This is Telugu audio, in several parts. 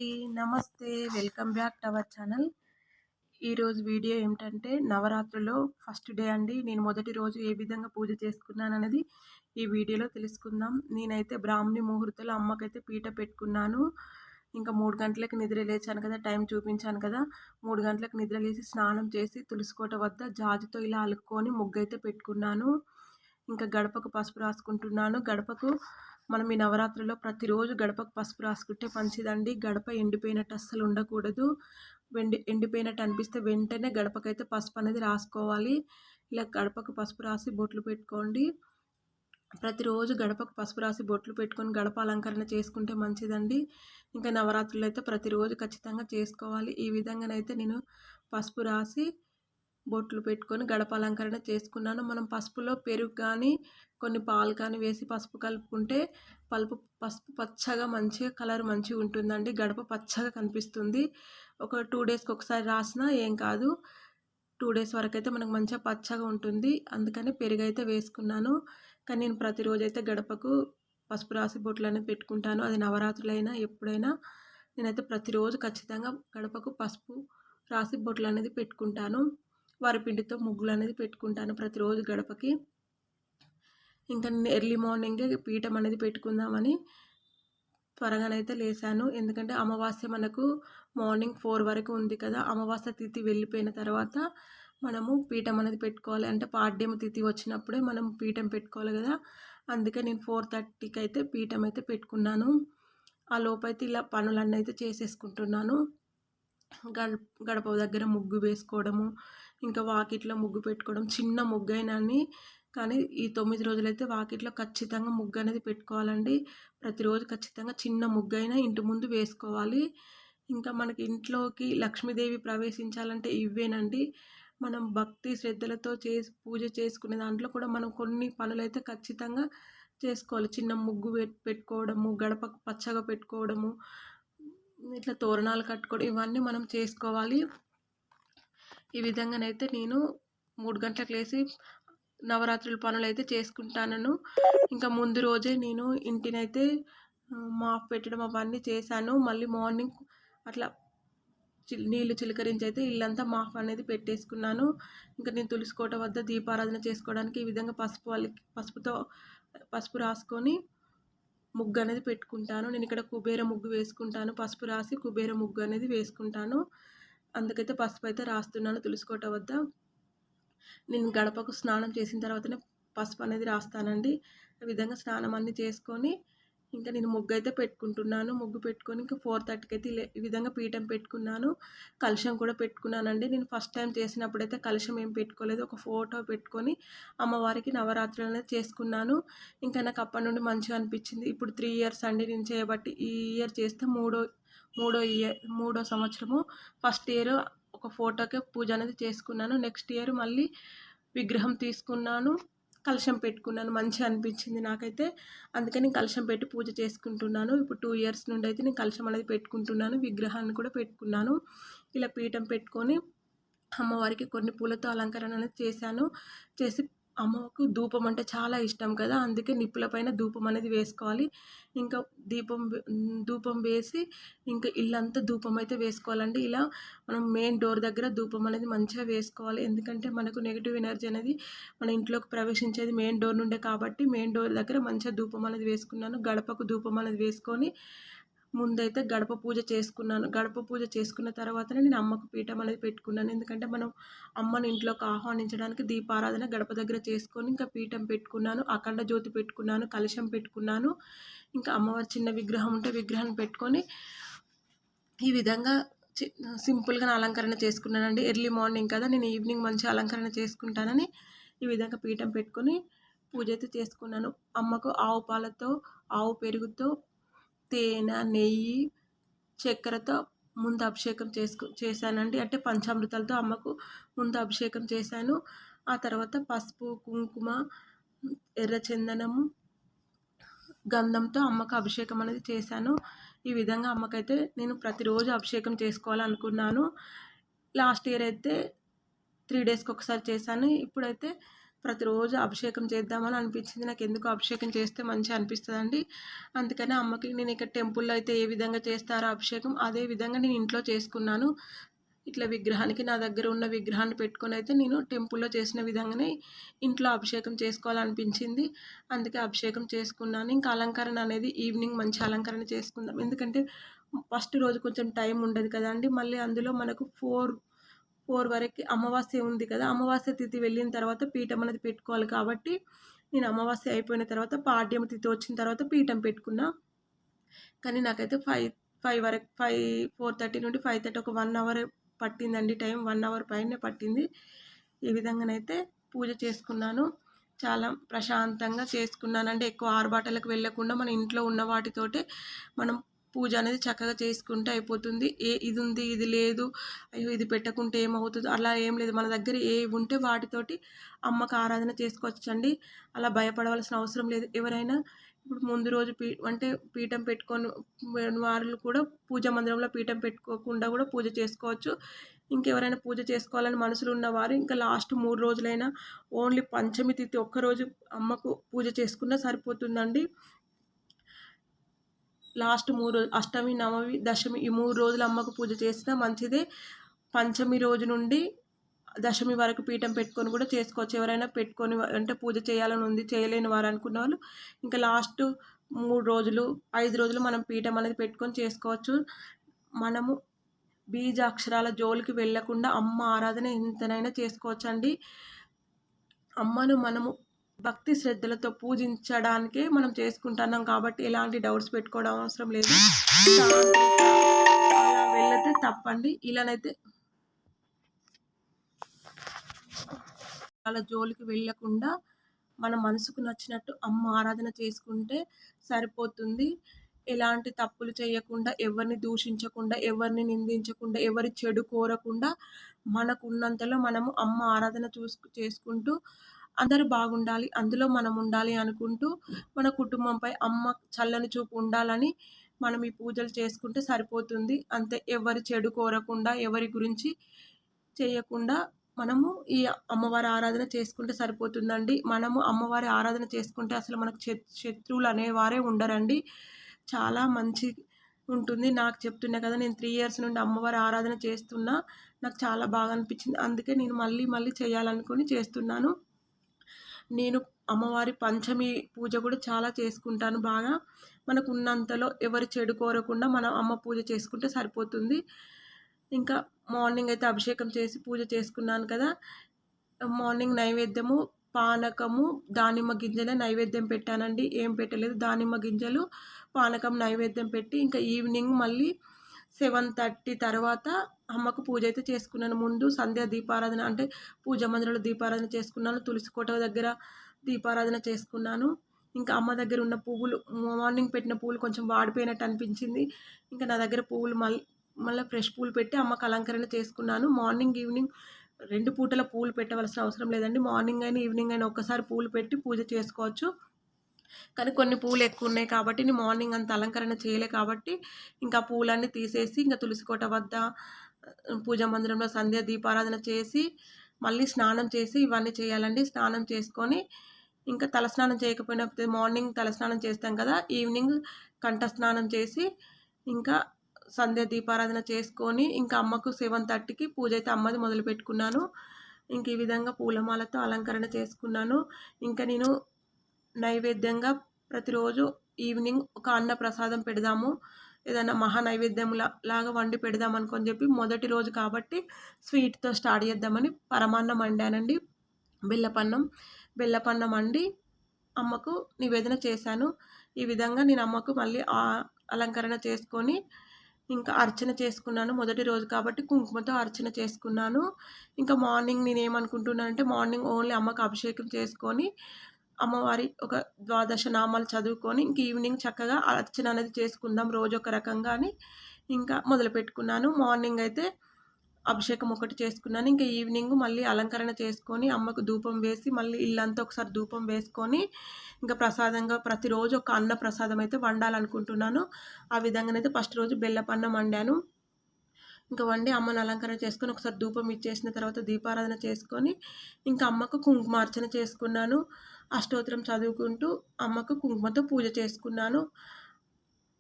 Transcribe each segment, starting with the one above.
నమస్తే. Welcome back to our channel. ఈరోజు వీడియో ఏమిటంటే నవరాత్రుల్లో ఫస్ట్ డే అండి. నేను మొదటి రోజు ఏ విధంగా పూజ చేసుకున్నాననేది ఈ వీడియోలో తెలుసుకుందాం. నేనైతే బ్రాహ్మణి ముహూర్తంలో అమ్మకైతే పీట పెట్టుకున్నాను. ఇంకా 3 గంటలకు నిద్ర లేచాను కదా, టైం చూపించాను కదా. 3 గంటలకు నిద్ర లేచి స్నానం చేసి తులసికోట వద్ద జాజితో ఇలా అలుక్కొని ముగ్గైతే పెట్టుకున్నాను. ఇంకా గడపకు పసుపు రాసుకుంటున్నాను. గడపకు మనం ఈ నవరాత్రుల్లో ప్రతిరోజు గడపకు పసుపు రాసుకుంటే మంచిదండి. గడప ఎండిపోయినట్టు అస్సలు ఉండకూడదు. ఎండిపోయినట్టు అనిపిస్తే వెంటనే గడపకైతే పసుపు అనేది రాసుకోవాలి. ఇలా గడపకు పసుపు రాసి బొట్లు పెట్టుకోండి. ప్రతిరోజు గడపకు పసుపు రాసి బొట్లు పెట్టుకొని గడప అలంకరణ చేసుకుంటే మంచిదండి. ఇంకా నవరాత్రులు అయితే ప్రతిరోజు ఖచ్చితంగా చేసుకోవాలి. ఈ విధంగానైతే నేను పసుపు రాసి బొట్లు పెట్టుకొని గడప అలంకరణ చేసుకున్నాను. మనం పసుపులో పెరుగు కానీ కొన్ని పాలు కానీ వేసి పసుపు కలుపుకుంటే పసుపు పచ్చగా మంచిగా కలర్ మంచిగా ఉంటుందండి. గడప పచ్చగా కనిపిస్తుంది. ఒక 2 డేస్కి ఒకసారి రాసినా ఏం కాదు. 2 డేస్ వరకు అయితే మనకు మంచిగా పచ్చగా ఉంటుంది. అందుకని పెరుగు అయితే వేసుకున్నాను. కానీ నేను ప్రతిరోజు అయితే గడపకు పసుపు రాసి బొట్లు అనేది పెట్టుకుంటాను. అది నవరాత్రులైనా ఎప్పుడైనా నేనైతే ప్రతిరోజు ఖచ్చితంగా గడపకు పసుపు రాసి బొట్లు అనేది పెట్టుకుంటాను. వరిపిండితో ముగ్గులు అనేది పెట్టుకుంటాను ప్రతిరోజు గడపకి. ఇంకా నేను ఎర్లీ మార్నింగే పీఠం అనేది పెట్టుకుందామని త్వరగానైతే లేసాను. ఎందుకంటే అమావాస్య మనకు మార్నింగ్ 4 వరకు ఉంది కదా. అమావాస్య తిథి వెళ్ళిపోయిన తర్వాత మనము పీఠం అనేది పెట్టుకోవాలి. అంటే పాడ్యమ తిథి వచ్చినప్పుడే మనం పీఠం పెట్టుకోవాలి కదా. అందుకే నేను 4:30కి అయితే పీఠం అయితే పెట్టుకున్నాను. ఆ లోపైతే ఇలా పనులన్నీ అయితే చేసేసుకుంటున్నాను. గడప దగ్గర ముగ్గు వేసుకోవడము, ఇంకా వాకిట్లో ముగ్గు పెట్టుకోవడం. చిన్న ముగ్గైనాని కానీ ఈ 9 రోజులైతే వాకిట్లో ఖచ్చితంగా ముగ్గు అనేది పెట్టుకోవాలండి. ప్రతిరోజు ఖచ్చితంగా చిన్న ముగ్గైనా ఇంటి ముందు వేసుకోవాలి. ఇంకా మనకి ఇంట్లోకి లక్ష్మీదేవి ప్రవేశించాలంటే ఇవేనండి. మనం భక్తి శ్రద్ధలతో పూజ చేసుకునే దాంట్లో కూడా మనం కొన్ని పనులైతే ఖచ్చితంగా చేసుకోవాలి. చిన్న ముగ్గు పెట్టుకోవడము, గడపకు పచ్చగా పెట్టుకోవడము, ఇట్లా తోరణాలు కట్టుకోవడం, ఇవన్నీ మనం చేసుకోవాలి. ఈ విధంగానైతే నేను 3 గంటలకు లేచి నవరాత్రుల పనులు అయితే చేసుకుంటాను. ఇంకా ముందు రోజే నేను ఇంటినైతే మాప్ పెట్టడం అవన్నీ చేశాను. మళ్ళీ మార్నింగ్ అట్లా నీళ్ళు చిలకరించి అయితే ఇల్లంతా మాప్ అనేది పెట్టేసుకున్నాను. ఇంకా నేను తులసికోట వద్ద దీపారాధన చేసుకోవడానికి ఈ విధంగా పసుపు రాసుకొని ముగ్గు అనేది పెట్టుకుంటాను. నేను ఇక్కడ కుబేర ముగ్గు వేసుకుంటాను. పసుపు రాసి కుబేర ముగ్గు అనేది వేసుకుంటాను. అందుకైతే పసుపు అయితే రాస్తున్నాను తులసికోట వద్ద. నేను గడపకు స్నానం చేసిన తర్వాతనే పసుపు అనేది రాస్తానండి. ఆ విధంగా స్నానం అన్నీ చేసుకొని ఇంకా నేను ముగ్గు అయితే పెట్టుకుంటున్నాను. ముగ్గు పెట్టుకొని ఇంకా 4:30కి అయితే ఈ విధంగా పీఠం పెట్టుకున్నాను. కలశం కూడా పెట్టుకున్నానండి. నేను ఫస్ట్ టైం చేసినప్పుడైతే కలశం ఏం పెట్టుకోలేదు. ఒక ఫోటో పెట్టుకొని అమ్మవారికి నవరాత్రులు అనేది చేసుకున్నాను. ఇంకా నాకు అప్పటి నుండి మంచిగా అనిపించింది. ఇప్పుడు 3 ఇయర్స్ అండి నేను చేయబట్టి. ఈ ఇయర్ చేస్తే మూడో సంవత్సరము. ఫస్ట్ ఇయర్ ఒక ఫోటోకే పూజ అనేది చేసుకున్నాను. నెక్స్ట్ ఇయర్ మళ్ళీ విగ్రహం తీసుకున్నాను, కలశం పెట్టుకున్నాను. మంచిగా అనిపించింది నాకైతే. అందుకని కలశం పెట్టి పూజ చేసుకుంటున్నాను. ఇప్పుడు 2 ఇయర్స్ నుండి అయితే నేను కలశం అనేది పెట్టుకుంటున్నాను. విగ్రహాన్ని కూడా పెట్టుకున్నాను. ఇలా పీఠం పెట్టుకొని అమ్మవారికి కొన్ని పూలతో అలంకరణ అనేది చేశాను. చేసి అమ్మకు ధూపం అంటే చాలా ఇష్టం కదా. అందుకే నిప్పుల పైన ధూపం అనేది వేసుకోవాలి. ఇంకా ధూపం వేసి ఇంకా ఇల్లంతా ధూపం అయితే వేసుకోవాలండి. ఇలా మనం మెయిన్ డోర్ దగ్గర ధూపం అనేది మంచిగా వేసుకోవాలి. ఎందుకంటే మనకు నెగిటివ్ ఎనర్జీ అనేది మన ఇంట్లోకి ప్రవేశించేది మెయిన్ డోర్ నుండే కాబట్టి మెయిన్ డోర్ దగ్గర మంచిగా ధూపం అనేది వేసుకున్నాను. గడపకు ధూపం అనేది వేసుకొని ముందైతే గడప పూజ చేసుకున్నాను. గడప పూజ చేసుకున్న తర్వాతనే నేను అమ్మకు పీఠం అనేది పెట్టుకున్నాను. ఎందుకంటే మనం అమ్మని ఇంట్లోకి ఆహ్వానించడానికి దీపారాధన గడప దగ్గర చేసుకొని ఇంకా పీఠం పెట్టుకున్నాను. అఖండ జ్యోతి పెట్టుకున్నాను, కలశం పెట్టుకున్నాను. ఇంకా అమ్మవారి చిన్న విగ్రహం ఉంటే విగ్రహాన్ని పెట్టుకొని ఈ విధంగా సింపుల్గా అలంకరణ చేసుకున్నానండి. ఎర్లీ మార్నింగ్ కదా, నేను ఈవినింగ్ మంచిగా అలంకరణ చేసుకుంటానని ఈ విధంగా పీఠం పెట్టుకొని పూజ అయితే చేసుకున్నాను. అమ్మకు ఆవు పాలతో, ఆవు పెరుగుతో, తేనె, నెయ్యి, చక్కెరతో ముందు అభిషేకం చేశానండి. అంటే పంచామృతాలతో అమ్మకు ముందు అభిషేకం చేశాను. ఆ తర్వాత పసుపు, కుంకుమ, ఎర్ర చందనము, గంధంతో అమ్మకు అభిషేకం అనేది చేశాను. ఈ విధంగా అమ్మకైతే నేను ప్రతిరోజు అభిషేకం చేసుకోవాలనుకున్నాను. లాస్ట్ ఇయర్ అయితే 3 డేస్కి ఒకసారి చేశాను. ఇప్పుడైతే ప్రతిరోజు అభిషేకం చేద్దామని అనిపించింది. నాకు ఎందుకో అభిషేకం చేస్తే మంచిగా అనిపిస్తుందండి. అందుకని అమ్మకి నేను ఇక్కడ టెంపుల్లో అయితే ఏ విధంగా చేస్తారో అభిషేకం అదే విధంగా నేను ఇంట్లో చేసుకున్నాను. ఇట్లా విగ్రహానికి నా దగ్గర ఉన్న విగ్రహాన్ని పెట్టుకొని అయితే నేను టెంపుల్లో చేసిన విధంగానే ఇంట్లో అభిషేకం చేసుకోవాలనిపించింది. అందుకే అభిషేకం చేసుకున్నాను. ఇంకా అలంకరణ అనేది ఈవినింగ్ మంచి అలంకరణ చేసుకుందాం. ఎందుకంటే ఫస్ట్ రోజు కొంచెం టైం ఉండదు కదండి. మళ్ళీ అందులో మనకు 4 వరకి అమావాస్య ఉంది కదా! అమావాస్య తిథి వెళ్ళిన తర్వాత పీఠం అనేది పెట్టుకోవాలి కాబట్టి, నేను అమావాస్య అయిపోయిన తర్వాత పాడ్యమి తిథి వచ్చిన తర్వాత పీఠం పెట్టుకున్నా. కానీ నాకైతే 5 వరకు 4:30 నుండి 5:30 ఒక 1 అవర్ పట్టిందండి టైం. 1 అవర్ పైనే పట్టింది. ఈ విధంగానైతే పూజ చేసుకున్నాను. చాలా ప్రశాంతంగా చేసుకున్నానండి. ఎక్కువ ఆర్భాటాలకు వెళ్ళకుండా మన ఇంట్లో ఉన్న వాటితోటే మనం పూజ అనేది చక్కగా చేసుకుంటే అయిపోతుంది. ఇది ఉంది, ఇది లేదు, అయ్యో ఇది పెట్టకుంటే ఏమవుతుందో అలా ఏం లేదు. మన దగ్గర ఏవి ఉంటే వాటితోటి అమ్మకు ఆరాధన చేసుకోవచ్చండి. అలా భయపడవలసిన అవసరం లేదు. ఎవరైనా ఇప్పుడు ముందు రోజు అంటే పీఠం పెట్టుకొని వారు కూడా పూజా మందిరంలో పీఠం పెట్టుకోకుండా కూడా పూజ చేసుకోవచ్చు. ఇంకెవరైనా పూజ చేసుకోవాలని మనసులో ఉన్నవారు ఇంకా లాస్ట్ 3 రోజులైనా ఓన్లీ పంచమి తిథి ఒక్కరోజు అమ్మకు పూజ చేసుకున్నా సరిపోతుందండి. లాస్ట్ 3 రోజులు అష్టమి, నవమి, దశమి ఈ 3 రోజులు అమ్మకు పూజ చేసినా మంచిదే. పంచమి రోజు నుండి దశమి వరకు పీఠం పెట్టుకొని కూడా చేసుకోవచ్చు. ఎవరైనా పెట్టుకొని అంటే పూజ చేయాలని ఉంది, చేయలేని వారు అనుకున్న వాళ్ళు ఇంకా లాస్ట్ 3 రోజులు, 5 రోజులు మనం పీఠం అనేది పెట్టుకొని చేసుకోవచ్చు. మనము బీజాక్షరాల జోలికి వెళ్ళకుండా అమ్మ ఆరాధన ఎంతనైనా చేసుకోవచ్చండి. అమ్మను మనము భక్తి శ్రద్ధలతో పూజించడానికే మనం చేసుకుంటున్నాం కాబట్టి ఎలాంటి డౌట్స్ పెట్టుకోవడం అవసరం లేదు. అలా వెళ్ళతే తప్పండి. ఇలానైతే వాళ్ళ జోలికి వెళ్ళకుండా మన మనసుకు నచ్చినట్టు అమ్మ ఆరాధన చేసుకుంటే సరిపోతుంది. ఎలాంటి తప్పులు చేయకుండా, ఎవరిని దూషించకుండా, ఎవరిని నిందించకుండా, ఎవరి చెడు కోరకుండా మనకున్నంతలో మనము అమ్మ ఆరాధన చేసుకుంటూ అందరూ బాగుండాలి, అందులో మనం ఉండాలి అనుకుంటూ మన కుటుంబంపై అమ్మ చల్లని చూపు ఉండాలని మనం ఈ పూజలు చేసుకుంటే సరిపోతుంది. అంతే. ఎవరి చెడు కోరకుండా, ఎవరి గురించి చేయకుండా మనము ఈ అమ్మవారి ఆరాధన చేసుకుంటే సరిపోతుందండి. మనము అమ్మవారి ఆరాధన చేసుకుంటే అసలు మనకు శత్రువులు అనేవారే ఉండరండి. చాలా మంచి ఉంటుంది. నాకు చెప్తున్నా కదా, నేను 3 ఇయర్స్ నుండి అమ్మవారి ఆరాధన చేస్తున్నా. నాకు చాలా బాగా అనిపించింది. అందుకే నేను మళ్ళీ మళ్ళీ చేయాలనుకుని చేస్తున్నాను. నేను అమ్మవారి పంచమి పూజ కూడా చాలా చేసుకుంటాను బాగా. మనకు ఉన్నంతలో ఎవరి చెడు కోరకుండా మనం అమ్మ పూజ చేసుకుంటే సరిపోతుంది. ఇంకా మార్నింగ్ అయితే అభిషేకం చేసి పూజ చేసుకున్నాను కదా. మార్నింగ్ నైవేద్యము పానకము, దానిమ్మ గింజలే నైవేద్యం పెట్టానండి. ఏం పెట్టలేదు. దానిమ్మ గింజలు, పానకం నైవేద్యం పెట్టి ఇంకా ఈవినింగ్ మళ్ళీ 7:30 తర్వాత అమ్మకు పూజ అయితే చేసుకున్నాను. ముందు సంధ్యా దీపారాధన అంటే పూజ మందిరంలో దీపారాధన చేసుకున్నాను. తులసి కోట దగ్గర దీపారాధన చేసుకున్నాను. ఇంకా అమ్మ దగ్గర ఉన్న పువ్వులు, మార్నింగ్ పెట్టిన పువ్వులు కొంచెం వాడిపోయినట్టు అనిపించింది. ఇంకా నా దగ్గర పువ్వులు మళ్ళీ ఫ్రెష్ పూలు పెట్టి అమ్మకు అలంకరణ చేసుకున్నాను. మార్నింగ్, ఈవినింగ్ 2 పూటల పూలు పెట్టవలసిన అవసరం లేదండి. మార్నింగ్ అయినా, ఈవినింగ్ అయినా ఒక్కసారి పూలు పెట్టి పూజ చేసుకోవచ్చు. కానీ కొన్ని పూలు ఎక్కువ ఉన్నాయి కాబట్టి నేను మార్నింగ్ అంత అలంకరణ చేయలే కాబట్టి ఇంకా పూలన్నీ తీసేసి ఇంకా తులసి కోట వద్ద పూజా మందిరంలో సంధ్య దీపారాధన చేసి మళ్ళీ స్నానం చేసి ఇవన్నీ చేయాలండి. స్నానం చేసుకొని ఇంకా తలస్నానం చేయకపోయినప్పుడు మార్నింగ్ తలస్నానం చేస్తాం కదా, ఈవినింగ్ కంఠ స్నానం చేసి ఇంకా సంధ్య దీపారాధన చేసుకొని ఇంకా అమ్మకు 7:30కి పూజ అయితే అమ్మది మొదలుపెట్టుకున్నాను. ఇంక ఈ విధంగా పూలమాలతో అలంకరణ చేసుకున్నాను. ఇంకా నేను నైవేద్యంగా ప్రతిరోజు ఈవినింగ్ ఒక అన్న ప్రసాదం పెడదాము, ఏదైనా మహా నైవేద్యం లాగా వండి పెడదాం అనుకొని చెప్పి మొదటి రోజు కాబట్టి స్వీట్తో స్టార్ట్ చేద్దామని పరమాన్నం వండానండి. బెల్లపన్నం వండి అమ్మకు నివేదన చేశాను. ఈ విధంగా నేను అమ్మకు మళ్ళీ అలంకరణ చేసుకొని ఇంకా అర్చన చేసుకున్నాను. మొదటి రోజు కాబట్టి కుంకుమతో అర్చన చేసుకున్నాను. ఇంకా మార్నింగ్ నేనేమనుకుంటున్నానంటే మార్నింగ్ ఓన్లీ అమ్మకు అభిషేకం చేసుకొని అమ్మవారి ఒక 12 నామాలు చదువుకొని ఇంక ఈవినింగ్ చక్కగా అర్చన అనేది చేసుకుందాం రోజు ఒక రకంగా అని ఇంకా మొదలుపెట్టుకున్నాను. మార్నింగ్ అయితే అభిషేకం ఒకటి చేసుకున్నాను. ఇంకా ఈవినింగ్ మళ్ళీ అలంకరణ చేసుకొని అమ్మకు ధూపం వేసి మళ్ళీ ఇల్లంతా ఒకసారి ధూపం వేసుకొని ఇంకా ప్రసాదంగా ప్రతిరోజు ఒక అన్న ప్రసాదం అయితే వండాలనుకుంటున్నాను. ఆ విధంగానైతే ఫస్ట్ రోజు బెల్లపన్నం వండాను. ఇంకా వండి అమ్మని అలంకరణ చేసుకొని ఒకసారి ధూపం ఇచ్చేసిన తర్వాత దీపారాధన చేసుకొని ఇంకా అమ్మకు కుంకుమార్చన చేసుకున్నాను. అష్టోత్తరం చదువుకుంటూ అమ్మకు కుంకుమతో పూజ చేసుకున్నాను.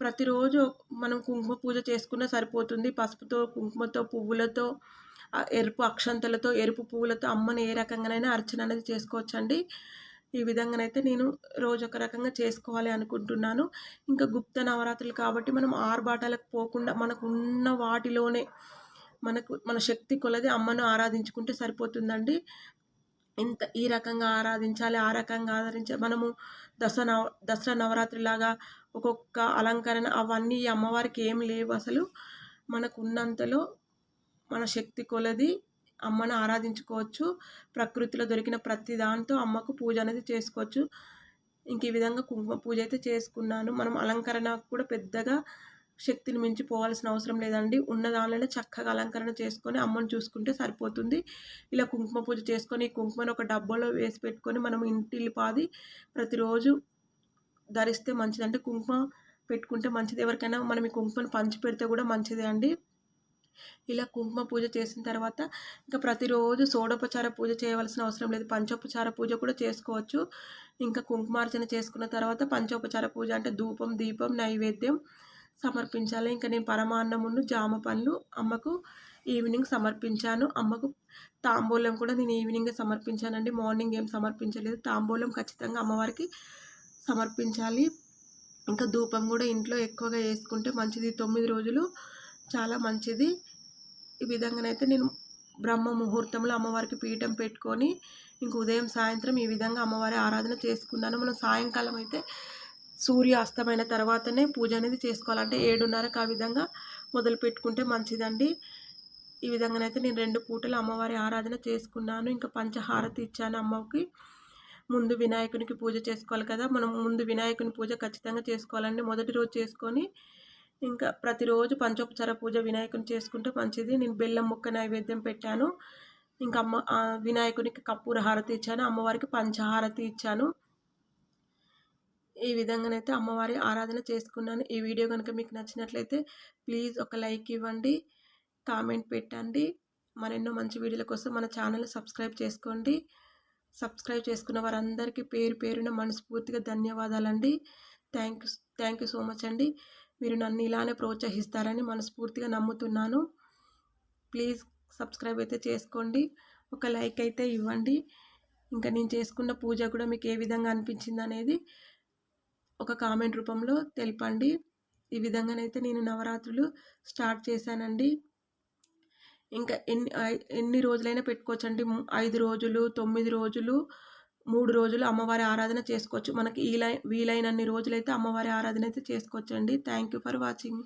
ప్రతిరోజు మనం కుంకుమ పూజ చేసుకున్నా సరిపోతుంది. పసుపుతో, కుంకుమతో, పువ్వులతో, ఎరుపు అక్షంతలతో, ఎరుపు పువ్వులతో అమ్మని ఏ రకంగానైనా అర్చన అనేది చేసుకోవచ్చండి. ఈ విధంగానైతే నేను రోజు ఒక రకంగా చేసుకోవాలి అనుకుంటున్నాను. ఇంకా గుప్త నవరాత్రులు కాబట్టి మనం ఆర్భాటాలకు పోకుండా మనకున్న వాటిలోనే మన శక్తి కొలది అమ్మను ఆరాధించుకుంటే సరిపోతుందండి. ఈ రకంగా ఆరాధించాలి, ఆ రకంగా ఆరాధించాలి. మనము దసరా నవరాత్రిలాగా ఒక్కొక్క అలంకరణ అవన్నీ ఈ అమ్మవారికి ఏం లేవు అసలు. మనకున్నంతలో మన శక్తి కొలది అమ్మను ఆరాధించుకోవచ్చు. ప్రకృతిలో దొరికిన ప్రతి దాంతో అమ్మకు పూజ అనేది చేసుకోవచ్చు. ఇంక ఈ విధంగా కుంకుమ పూజ అయితే చేసుకున్నాను. మనం అలంకరణ కూడా పెద్దగా శక్తిని మించిపోవాల్సిన అవసరం లేదండి. ఉన్న దానిలోనే చక్కగా అలంకరణ చేసుకొని అమ్మను చూసుకుంటే సరిపోతుంది. ఇలా కుంకుమ పూజ చేసుకొని ఈ కుంకుమను ఒక డబ్బాలో వేసి పెట్టుకొని మనం ఇంటిల్లిపాది ప్రతిరోజు ధరిస్తే మంచిది. అంటే కుంకుమ పెట్టుకుంటే మంచిది. ఎవరికైనా మనం ఈ కుంకుమను పంచి పెడితే కూడా మంచిదే అండి. ఇలా కుంకుమ పూజ చేసిన తర్వాత ఇంకా ప్రతిరోజు షోడోపచార పూజ చేయవలసిన అవసరం లేదు. పంచోపచార పూజ కూడా చేసుకోవచ్చు. ఇంకా కుంకుమార్చన చేసుకున్న తర్వాత పంచోపచార పూజ అంటే ధూపం, దీపం, నైవేద్యం సమర్పించాలి. ఇంకా నేను పరమాన్నమును, జామ పండ్లు అమ్మకు ఈవినింగ్ సమర్పించాను. అమ్మకు తాంబూలం కూడా నేను ఈవినింగే సమర్పించానండి. మార్నింగ్ ఏం సమర్పించలేదు. తాంబూలం ఖచ్చితంగా అమ్మవారికి సమర్పించాలి. ఇంకా ధూపం కూడా ఇంట్లో ఎక్కువగా వేసుకుంటే మంచిది. 9 రోజులు చాలా మంచిది. ఈ విధంగానైతే నేను బ్రహ్మ ముహూర్తంలో అమ్మవారికి పీఠం పెట్టుకొని ఇంక ఉదయం సాయంత్రం ఈ విధంగా అమ్మవారి ఆరాధన చేసుకున్నాను. మనం సాయంకాలం అయితే సూర్య అస్తమైన తర్వాతనే పూజ అనేది చేసుకోవాలి. అంటే 7:30కి ఆ విధంగా మొదలు పెట్టుకుంటే మంచిదండి. ఈ విధంగానైతే నేను 2 పూటలు అమ్మవారి ఆరాధన చేసుకున్నాను. ఇంకా పంచహారతి ఇచ్చాను అమ్మకి. ముందు వినాయకునికి పూజ చేసుకోవాలి కదా. మనం ముందు వినాయకుని పూజ ఖచ్చితంగా చేసుకోవాలండి. మొదటి రోజు చేసుకొని ఇంకా ప్రతిరోజు పంచోపచార పూజ వినాయకుని చేసుకుంటే మంచిది. నేను బెల్లం ముక్క నైవేద్యం పెట్టాను. ఇంకా వినాయకునికి కర్పూర హారతి ఇచ్చాను. అమ్మవారికి పంచహారతి ఇచ్చాను. ఈ విధంగానైతే అమ్మవారి ఆరాధన చేసుకున్నాను. ఈ వీడియో కనుక మీకు నచ్చినట్లయితే ప్లీజ్ ఒక లైక్ ఇవ్వండి, కామెంట్ పెట్టండి. మరెన్నో మంచి వీడియోల కోసం మన ఛానల్ని సబ్స్క్రైబ్ చేసుకోండి. సబ్స్క్రైబ్ చేసుకున్న వారందరికీ పేరు పేరున మనస్ఫూర్తిగా ధన్యవాదాలండి. థ్యాంక్ యూ సో మచ్ అండి. మీరు నన్ను ఇలానే ప్రోత్సహిస్తారని మనస్ఫూర్తిగా నమ్ముతున్నాను. ప్లీజ్ సబ్స్క్రైబ్ అయితే చేసుకోండి, ఒక లైక్ అయితే ఇవ్వండి. ఇంకా నేను చేసుకున్న పూజ కూడా మీకు ఏ విధంగా అనిపించింది అనేది ఒక కామెంట్ రూపంలో తెలపండి. ఈ విధంగానైతే నేను నవరాత్రులు స్టార్ట్ చేశానండి. ఇంకా ఎన్ని రోజులైనా పెట్టుకోవచ్చండి. 5 రోజులు, 9 రోజులు, 3 రోజులు అమ్మవారి ఆరాధన చేసుకోవచ్చు. మనకి వీలైనన్ని రోజులైతే అమ్మవారి ఆరాధన అయితే చేసుకోవచ్చండి. Thank you for watching.